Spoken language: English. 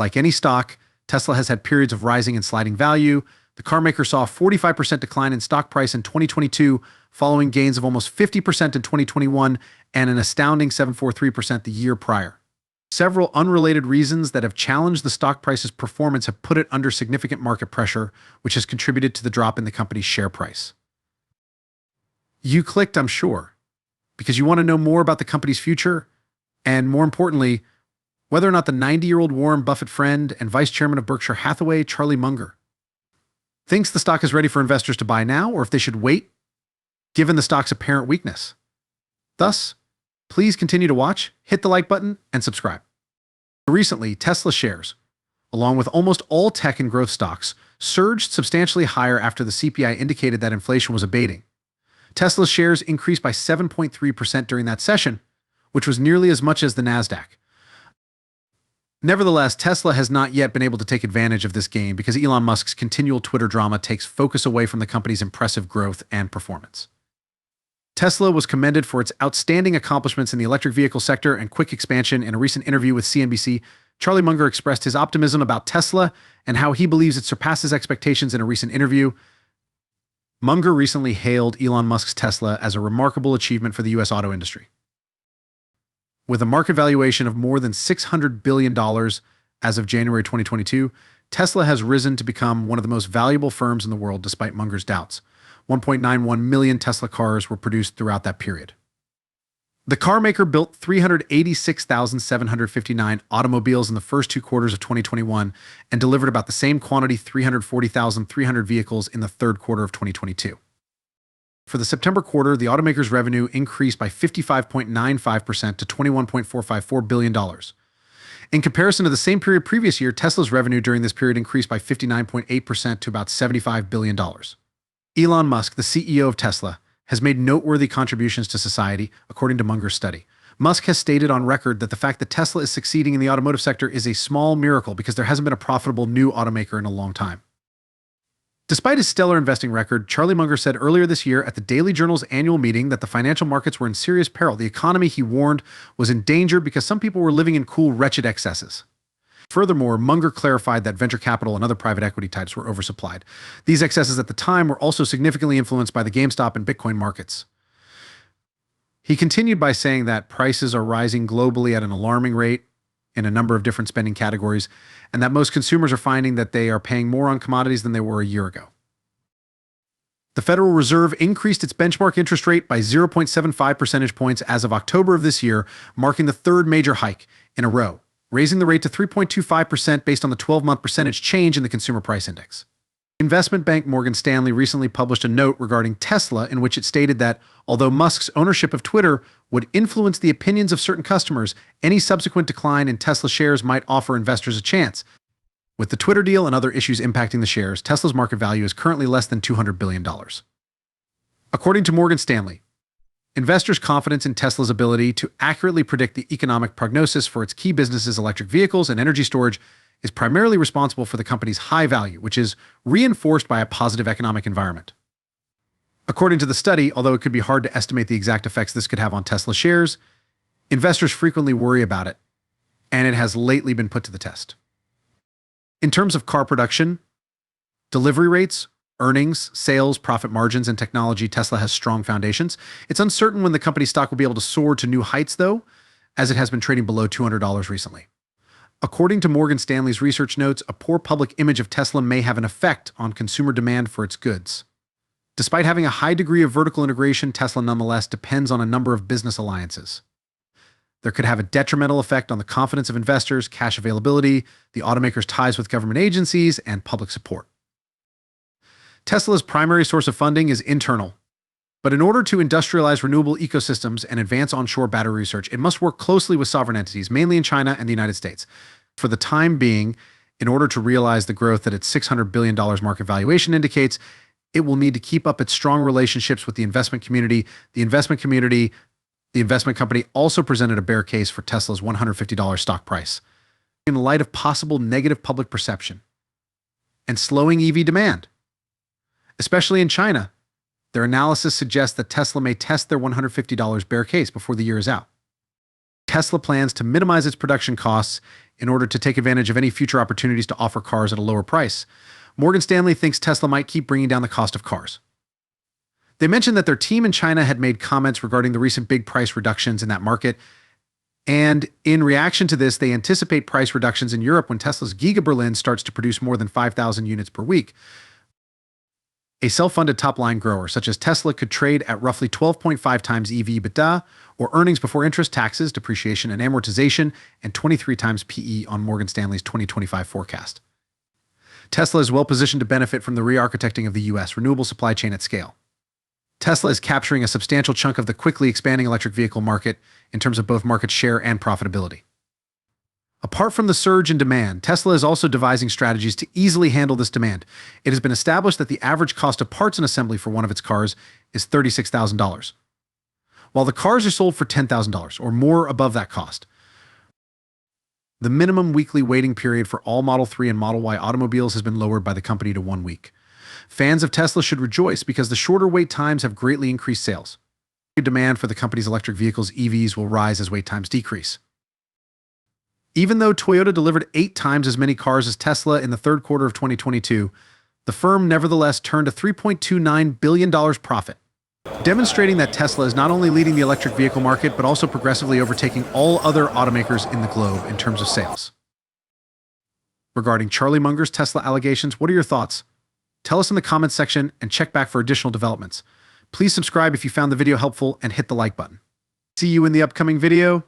Like any stock, Tesla has had periods of rising and sliding value. The carmaker saw a 45% decline in stock price in 2022, following gains of almost 50% in 2021 and an astounding 743% the year prior. Several unrelated reasons that have challenged the stock price's performance have put it under significant market pressure, which has contributed to the drop in the company's share price. You clicked, I'm sure, because you want to know more about the company's future, and more importantly, whether or not the 90-year-old Warren Buffett friend and vice chairman of Berkshire Hathaway, Charlie Munger, thinks the stock is ready for investors to buy now, or if they should wait, given the stock's apparent weakness. Thus, please continue to watch, hit the like button, and subscribe. Recently, Tesla shares, along with almost all tech and growth stocks, surged substantially higher after the CPI indicated that inflation was abating. Tesla's shares increased by 7.3% during that session, which was nearly as much as the Nasdaq. Nevertheless, Tesla has not yet been able to take advantage of this gain because Elon Musk's continual Twitter drama takes focus away from the company's impressive growth and performance. Tesla was commended for its outstanding accomplishments in the electric vehicle sector and quick expansion. In a recent interview with CNBC, Charlie Munger expressed his optimism about Tesla and how he believes it surpasses expectations in a recent interview. Munger recently hailed Elon Musk's Tesla as a remarkable achievement for the U.S. auto industry. With a market valuation of more than $600 billion as of January 2022, Tesla has risen to become one of the most valuable firms in the world despite Munger's doubts. 1.91 million Tesla cars were produced throughout that period. The carmaker built 386,759 automobiles in the first 2 quarters of 2021 and delivered about the same quantity, 340,300 vehicles, in the third quarter of 2022. For the September quarter, the automaker's revenue increased by 55.95% to $21.454 billion. In comparison to the same period previous year, Tesla's revenue during this period increased by 59.8% to about $75 billion. Elon Musk, the CEO of Tesla, has made noteworthy contributions to society, according to Munger's study. Musk has stated on record that the fact that Tesla is succeeding in the automotive sector is a small miracle because there hasn't been a profitable new automaker in a long time. Despite his stellar investing record, Charlie Munger said earlier this year at the Daily Journal's annual meeting that the financial markets were in serious peril. The economy, he warned, was in danger because some people were living in cool, wretched excesses. Furthermore, Munger clarified that venture capital and other private equity types were oversupplied. These excesses at the time were also significantly influenced by the GameStop and Bitcoin markets. He continued by saying that prices are rising globally at an alarming rate in a number of different spending categories, and that most consumers are finding that they are paying more on commodities than they were a year ago. The Federal Reserve increased its benchmark interest rate by 0.75 percentage points as of October of this year, marking the third major hike in a row, raising the rate to 3.25% based on the 12-month percentage change in the Consumer Price Index. Investment bank Morgan Stanley recently published a note regarding Tesla in which it stated that, although Musk's ownership of Twitter would influence the opinions of certain customers, any subsequent decline in Tesla shares might offer investors a chance. With the Twitter deal and other issues impacting the shares, Tesla's market value is currently less than $200 billion. According to Morgan Stanley, investors' confidence in Tesla's ability to accurately predict the economic prognosis for its key businesses, electric vehicles and energy storage, is primarily responsible for the company's high value, which is reinforced by a positive economic environment. According to the study, although it could be hard to estimate the exact effects this could have on Tesla shares, investors frequently worry about it, and it has lately been put to the test. In terms of car production, delivery rates, earnings, sales, profit margins, and technology, Tesla has strong foundations. It's uncertain when the company's stock will be able to soar to new heights, though, as it has been trading below $200 recently. According to Morgan Stanley's research notes, a poor public image of Tesla may have an effect on consumer demand for its goods. Despite having a high degree of vertical integration, Tesla nonetheless depends on a number of business alliances. There could have a detrimental effect on the confidence of investors, cash availability, the automaker's ties with government agencies, and public support. Tesla's primary source of funding is internal. But in order to industrialize renewable ecosystems and advance onshore battery research, it must work closely with sovereign entities, mainly in China and the United States. For the time being, in order to realize the growth that its $600 billion market valuation indicates, it will need to keep up its strong relationships with the investment community. The investment company also presented a bear case for Tesla's $150 stock price. In the light of possible negative public perception and slowing EV demand, especially in China, their analysis suggests that Tesla may test their $150 bear case before the year is out. Tesla plans to minimize its production costs in order to take advantage of any future opportunities to offer cars at a lower price. Morgan Stanley thinks Tesla might keep bringing down the cost of cars. They mentioned that their team in China had made comments regarding the recent big price reductions in that market, and in reaction to this, they anticipate price reductions in Europe when Tesla's Giga Berlin starts to produce more than 5,000 units per week. A self-funded top-line grower such as Tesla could trade at roughly 12.5 times EV/EBITDA, or earnings before interest, taxes, depreciation, and amortization, and 23 times PE on Morgan Stanley's 2025 forecast. Tesla is well positioned to benefit from the re-architecting of the U.S. renewable supply chain at scale. Tesla is capturing a substantial chunk of the quickly expanding electric vehicle market in terms of both market share and profitability. Apart from the surge in demand, Tesla is also devising strategies to easily handle this demand. It has been established that the average cost of parts and assembly for one of its cars is $36,000, while the cars are sold for $10,000 or more above that cost. The minimum weekly waiting period for all Model 3 and Model Y automobiles has been lowered by the company to 1 week. Fans of Tesla should rejoice because the shorter wait times have greatly increased sales. Demand for the company's electric vehicles, EVs, will rise as wait times decrease. Even though Toyota delivered 8 times as many cars as Tesla in the third quarter of 2022, the firm nevertheless turned a $3.29 billion profit, demonstrating that Tesla is not only leading the electric vehicle market, but also progressively overtaking all other automakers in the globe in terms of sales. Regarding Charlie Munger's Tesla allegations, what are your thoughts? Tell us in the comments section and check back for additional developments. Please subscribe if you found the video helpful and hit the like button. See you in the upcoming video.